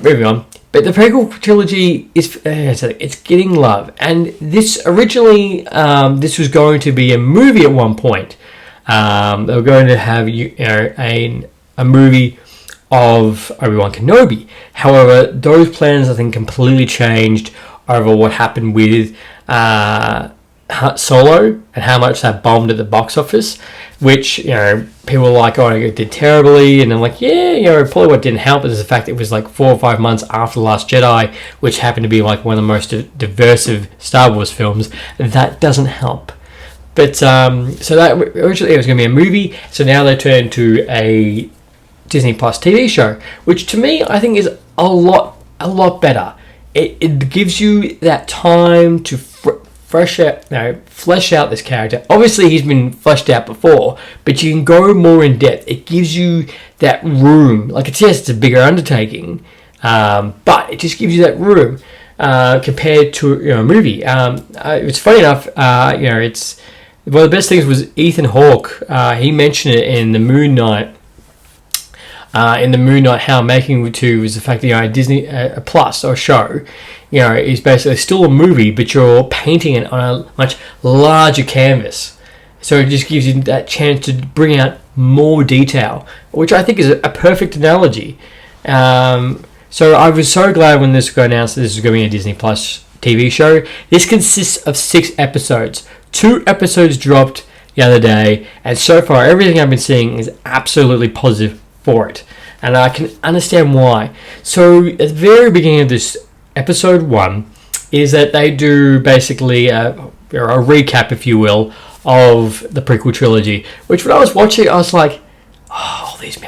moving on. But the prequel trilogy is it's getting love, and this originally this was going to be a movie at one point. They were going to have a movie of Obi-Wan Kenobi. However, those plans, I think, completely changed over what happened with Solo and how much that bombed at the box office, which, you know, people were like, oh, it did terribly, and I'm like, yeah, you know, probably what didn't help is the fact it was like 4 or 5 months after The Last Jedi, which happened to be like one of the most diversive Star Wars films. That doesn't help. But so that originally it was going to be a movie, so now they turned to a Disney Plus TV show, which to me I think is a lot better. It gives you that time to flesh out this character. Obviously he's been fleshed out before, but you can go more in depth. It gives you that room. Like, it's a bigger undertaking, but it just gives you that room compared to a movie. It's funny enough. It's one of the best things was Ethan Hawke. He mentioned it in the Moon Knight. How Making 2 was the fact that Disney Plus or show, is basically still a movie, but you're painting it on a much larger canvas. So it just gives you that chance to bring out more detail, which I think is a perfect analogy. So I was so glad when this got announced that this was going to be a Disney Plus TV show. This consists of 6 episodes. 2 episodes dropped the other day, and so far everything I've been seeing is absolutely positive for it, and I can understand why. So at the very beginning of this episode 1 is that they do basically a recap, if you will, of the prequel trilogy, which when I was watching I was like, oh, all these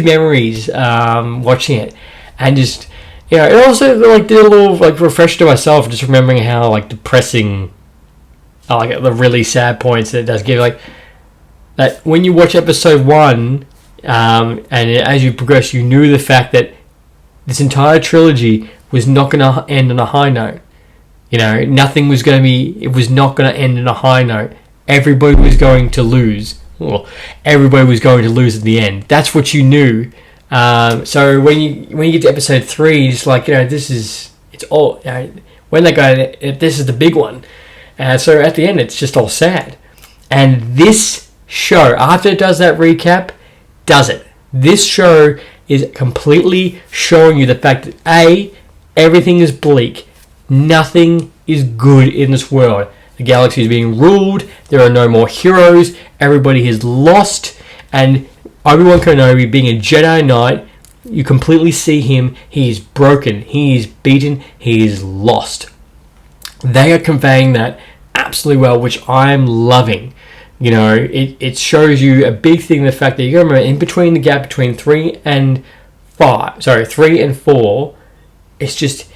memories watching it, and just it also did a little refresh to myself, just remembering how depressing, the really sad points that it does give, that when you watch episode 1, and as you progress, you knew the fact that this entire trilogy was not going to end on a high note. Nothing was going to be. It was not going to end on a high note. Everybody was going to lose. Well, everybody was going to lose at the end. That's what you knew. So when you get to episode 3, it's it's all. When they go, this is the big one. So at the end, it's just all sad. And this show, after it does that recap, does it. This show is completely showing you the fact that everything is bleak. Nothing is good in this world. The galaxy is being ruled. There are no more heroes. Everybody is lost. And Obi-Wan Kenobi being a Jedi Knight, you completely see him. He is broken. He is beaten. He is lost. They are conveying that absolutely well, which I'm loving. You know, it shows you a big thing, the fact that you gotta remember, in between the gap between 3 and 4, it's just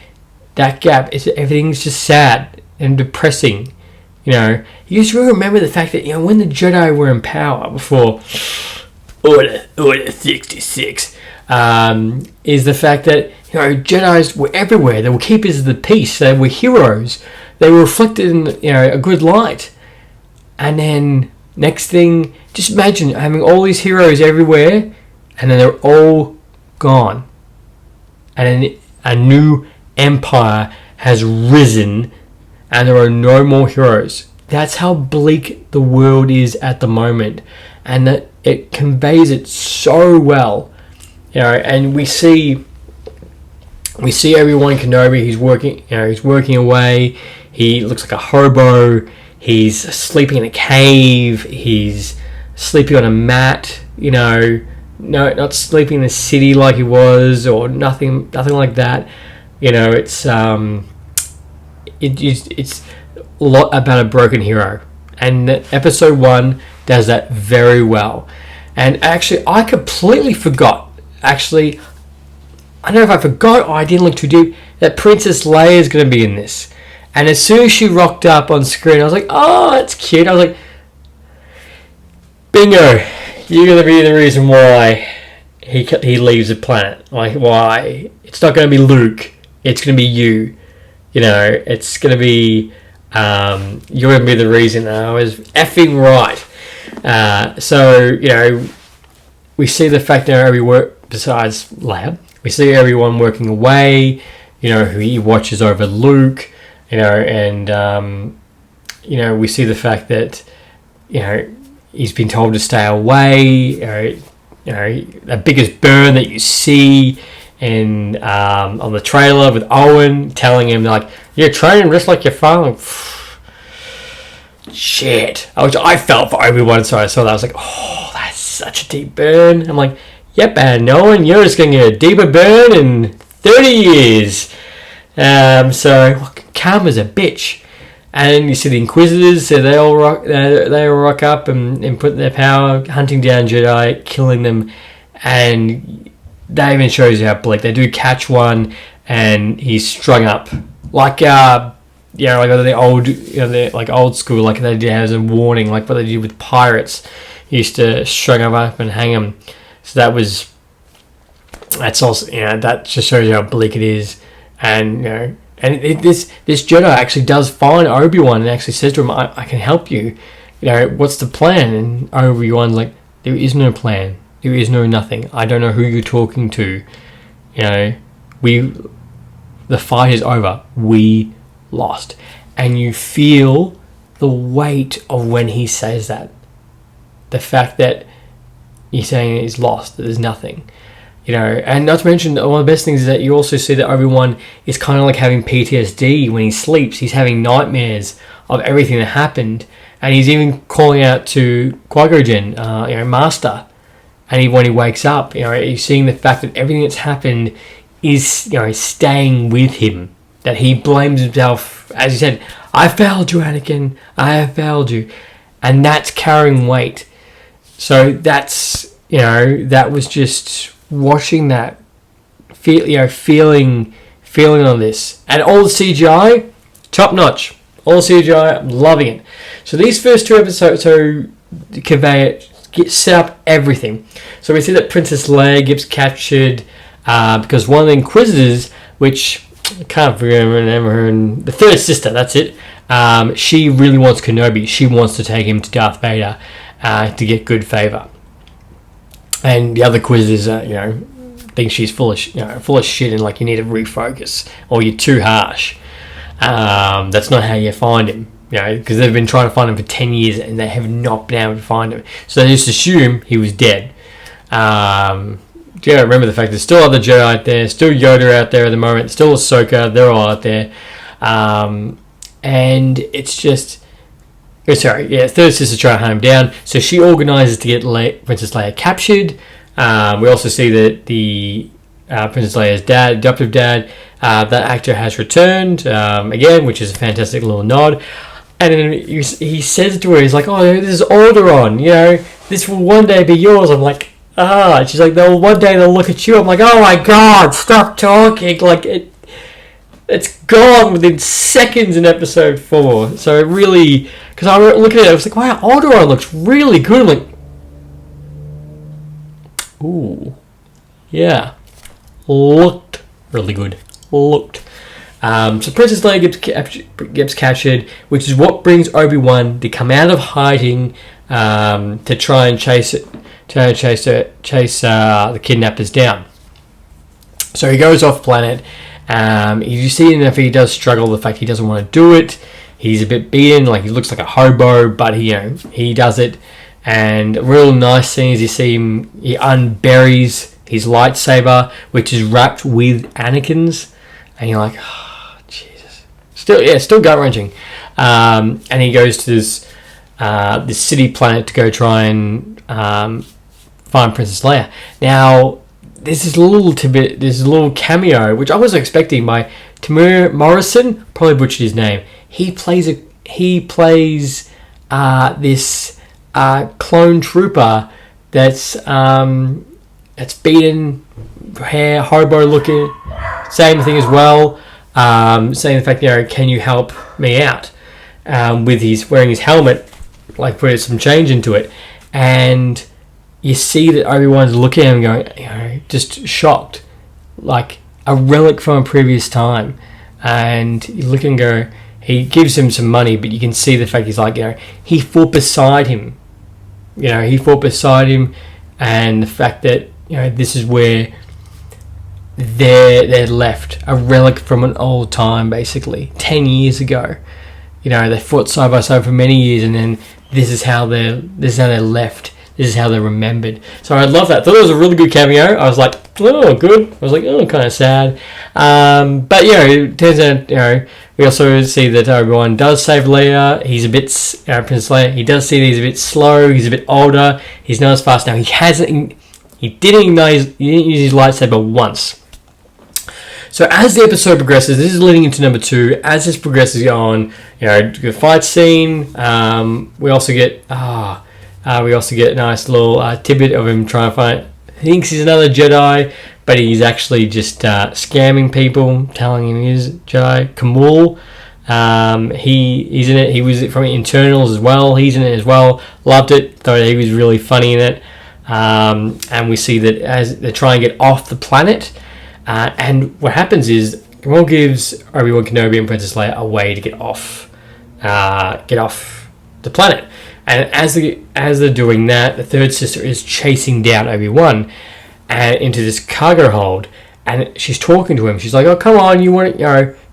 that gap. Everything's just sad and depressing. You know, you just really remember the fact that, you know, when the Jedi were in power before Order 66, is the fact that, you know, Jedis were everywhere. They were keepers of the peace. They were heroes. They were reflected in, you know, a good light. And then next thing, just imagine having all these heroes everywhere, and then they're all gone. And then a new empire has risen, and there are no more heroes. That's how bleak the world is at the moment, and that it conveys it so well. You know, and we see Obi-Wan Kenobi. He's working away. He looks like a hobo. He's sleeping in a cave. He's sleeping on a mat. You know, no, not sleeping in the city like he was, or nothing like that. You know, it's a lot about a broken hero, and Episode 1 does that very well. And actually, I completely forgot. Actually, I don't know if I forgot or I didn't look too deep, that Princess Leia is going to be in this. And as soon as she rocked up on screen, I was like, oh, that's cute. I was like, bingo, you're going to be the reason why he leaves the planet. Like, why? It's not going to be Luke. It's going to be you. You know, it's going to be, you're going to be the reason. I was effing right. So, you know, we see the fact that besides Leia, we see everyone working away. You know, he watches over Luke. You know, and you know, we see the fact that, you know, he's been told to stay away. You know, the biggest burn that you see in on the trailer with Owen telling him, like, you're training just like your father. Shit, which I felt for Obi-Wan. So I saw that, I was like, oh, that's such a deep burn. I'm like, yep, and Owen, you're just going to get a deeper burn in 30 years. So calm as a bitch. And you see the Inquisitors, so they all rock up and put their power, hunting down Jedi, killing them, and that even shows you how bleak. They do catch one, and he's strung up, like like the old, like old school, like they did as a warning, like what they did with pirates. He used to strung them up and hang them. So that's also, that just shows you how bleak it is. And this Jedi actually does find Obi-Wan and actually says to him, I can help you. What's the plan? And Obi-Wan's like, there is no plan. There is no nothing. I don't know who you're talking to. The fight is over. We lost. And you feel the weight of when he says that. The fact that you're saying he's lost, that there's nothing. And not to mention, one of the best things is that you also see that Obi-Wan is kind of like having PTSD when he sleeps. He's having nightmares of everything that happened. And he's even calling out to Qui-Gon Jinn, Master. And when he wakes up, he's seeing the fact that everything that's happened is, staying with him. That he blames himself, as he said, I failed you, Anakin. I have failed you. And that's carrying weight. So that's, that was just watching that, feeling on this. And all the CGI, top notch. All the CGI, I'm loving it. So these first two episodes, convey it, set up everything. So we see that Princess Leia gets captured because one of the Inquisitors, which I can't remember her, and the third sister, that's it. She really wants Kenobi. She wants to take him to Darth Vader to get good favor. And the other Inquisitors, think she's full of shit, and like, you need to refocus, or you're too harsh. That's not how you find him. Because they've been trying to find him for 10 years and they have not been able to find him. So they just assume he was dead. Remember the fact there's still other Jedi out there, still Yoda out there at the moment, still Ahsoka, they're all out there. And it's just, Third sister trying to hunt him down. So she organises to get Princess Leia captured. We also see that the Princess Leia's dad, adoptive dad, that actor has returned again, which is a fantastic little nod. And then he says to her, he's like, "Oh, this is Alderaan, this will one day be yours." I'm like, she's like, one day they'll look at you. I'm like, oh my god, stop talking. Like, it's gone within seconds in episode 4. So it really, because I look at it, I was like, wow, Alderaan looks really good. I'm like, ooh, yeah, looked really good. So Princess Leia gets captured, which is what brings Obi-Wan to come out of hiding to try and chase the kidnappers down. So he goes off planet. You see enough, he does struggle. The fact he doesn't want to do it. He's a bit beaten, like he looks like a hobo, but he does it. And a real nice thing is you see him. He unburies his lightsaber, which is wrapped with Anakin's, and you're like, oh, Jesus. Still gut wrenching. And he goes to this city planet to go try and find Princess Leia. Now, there's a little cameo, which I wasn't expecting, by Tamir Morrison. Probably butchered his name. He plays this clone trooper that's beaten, hair, hobo looking. Same thing as well. Saying the fact, can you help me out? With his wearing his helmet, like put some change into it, and you see that Obi-Wan's looking at him going, just shocked, like a relic from a previous time. And you look and go, he gives him some money, but you can see the fact he's like, he fought beside him. And the fact that, this is where they're left, a relic from an old time, basically 10 years ago. They fought side by side for many years, and then this is how they're left. This is how they're remembered. So I love that. Thought it was a really good cameo. I was like, oh, good. I was like, oh, kind of sad. But it turns out, we also see that Obi-Wan does save Leia. He's a bit, Princess Leia. He does see that he's a bit slow. He's a bit older. He's not as fast now. He didn't use his lightsaber once. So as the episode progresses, this is leading into number 2. As this progresses on, the fight scene. We also get a nice little tidbit of him trying to find. Thinks he's another Jedi, but he's actually just scamming people, telling him he's Jedi. Kamul, he's in it. He was from Internals as well. He's in it as well. Loved it. Thought he was really funny in it. And we see that as they try and get off the planet. And what happens is Kamul gives Obi-Wan Kenobi and Princess Leia a way to get off the planet. And as they're doing that, the third sister is chasing down Obi-Wan into this cargo hold, and she's talking to him. She's like, "Oh, come on, you want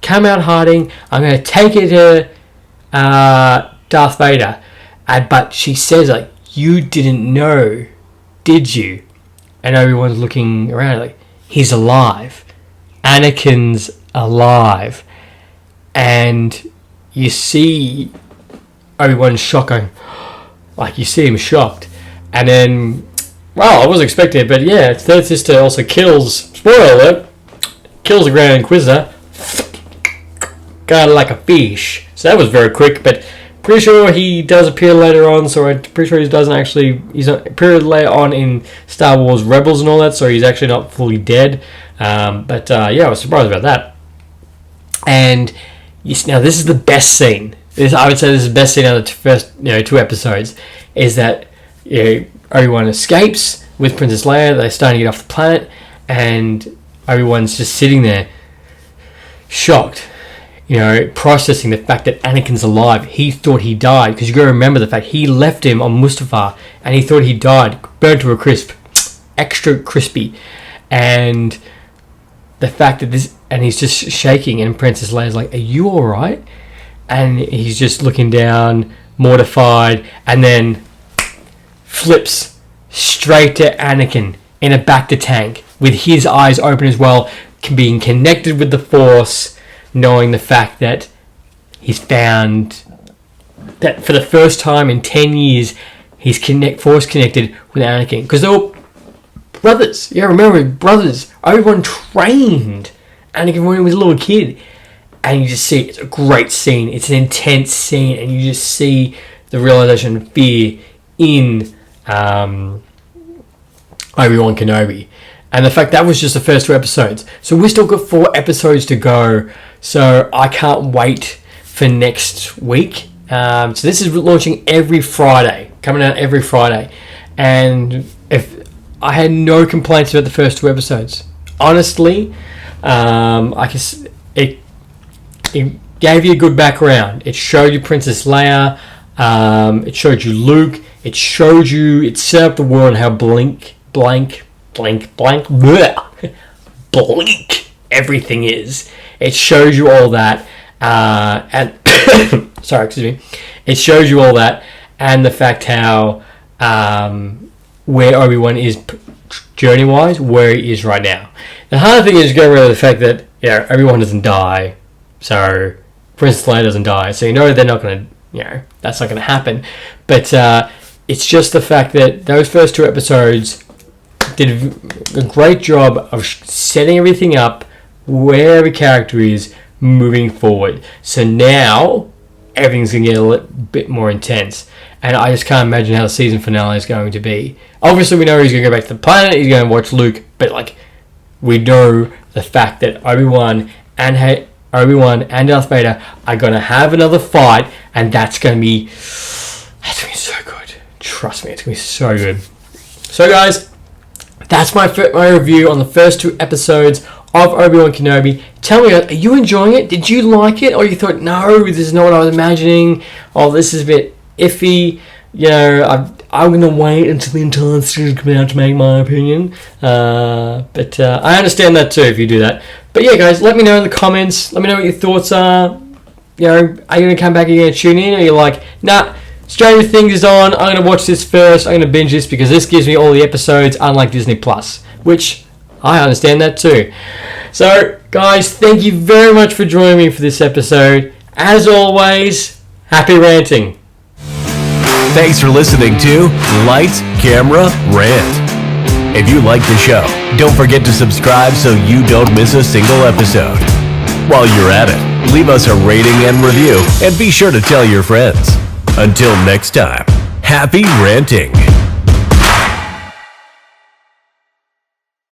come out hiding? I'm going to take you to Darth Vader." But she says, like, "You didn't know, did you?" And Obi-Wan's looking around like, he's alive. Anakin's alive. And you see Obi-Wan's shocked, going, like, you see him shocked. And then, well, I wasn't expecting it, but yeah, third sister also kills, spoiler alert, kills the Grand Inquisitor. Got like a fish. So that was very quick, but pretty sure he does appear later on, so I'm pretty sure he's appeared later on in Star Wars Rebels and all that, so he's actually not fully dead. But I was surprised about that. And now this is the best scene. I would say this is the best scene out of the first 2 episodes, is that Obi-Wan escapes with Princess Leia. They're starting to get off the planet, and Obi-Wan's just sitting there, shocked, processing the fact that Anakin's alive. He thought he died, because you got to remember the fact he left him on Mustafar, and he thought he died, burnt to a crisp, extra crispy, and the fact that and he's just shaking, and Princess Leia's like, "Are you all right?" And he's just looking down, mortified, and then flips straight to Anakin in a Bacta tank with his eyes open as well, being connected with the Force, knowing the fact that he's found that for the first time in 10 years, he's force connected with Anakin. Because they were brothers. Yeah, remember, brothers. Obi-Wan trained Anakin when he was a little kid. And you just see, it's a great scene. It's an intense scene. And you just see the realization and fear in Obi-Wan Kenobi. And the fact that was just the first 2 episodes. So we've still got 4 episodes to go. So I can't wait for next week. So this is launching every Friday. Coming out every Friday. And if I had no complaints about the first 2 episodes. Honestly, it gave you a good background. It showed you Princess Leia. It showed you Luke. It set up the world and how bleak everything is. It shows you all that. And sorry, excuse me. It shows you all that and the fact how where Obi-Wan is journey-wise, where he is right now. The hard thing is getting rid of the fact that Obi-Wan doesn't die, so Princess Leia doesn't die, so they're not going to, that's not going to happen. But it's just the fact that those first 2 episodes did a great job of setting everything up, where every character is moving forward. So now everything's going to get a little bit more intense. And I just can't imagine how the season finale is going to be. Obviously, we know he's going to go back to the planet. He's going to watch Luke. But, we know the fact that Obi-Wan and Darth Vader are going to have another fight. And that's going to be so good. Trust me, it's going to be so good. So, guys, that's my review on the first 2 episodes of Obi-Wan Kenobi. Tell me, are you enjoying it? Did you like it? Or you thought, no, this is not what I was imagining. Oh, this is a bit iffy. I'm going to wait until the entire series comes out to make my opinion. But I understand that too if you do that. But yeah, guys, let me know in the comments. Let me know what your thoughts are. Are you going to come back and tune in? Or are you like, nah, Stranger Things is on. I'm going to watch this first. I'm going to binge this because this gives me all the episodes, unlike Disney Plus, which I understand that too. So, guys, thank you very much for joining me for this episode. As always, happy ranting. Thanks for listening to Lights, Camera, Rant. If you like the show, don't forget to subscribe so you don't miss a single episode. While you're at it, leave us a rating and review, and be sure to tell your friends. Until next time, happy ranting.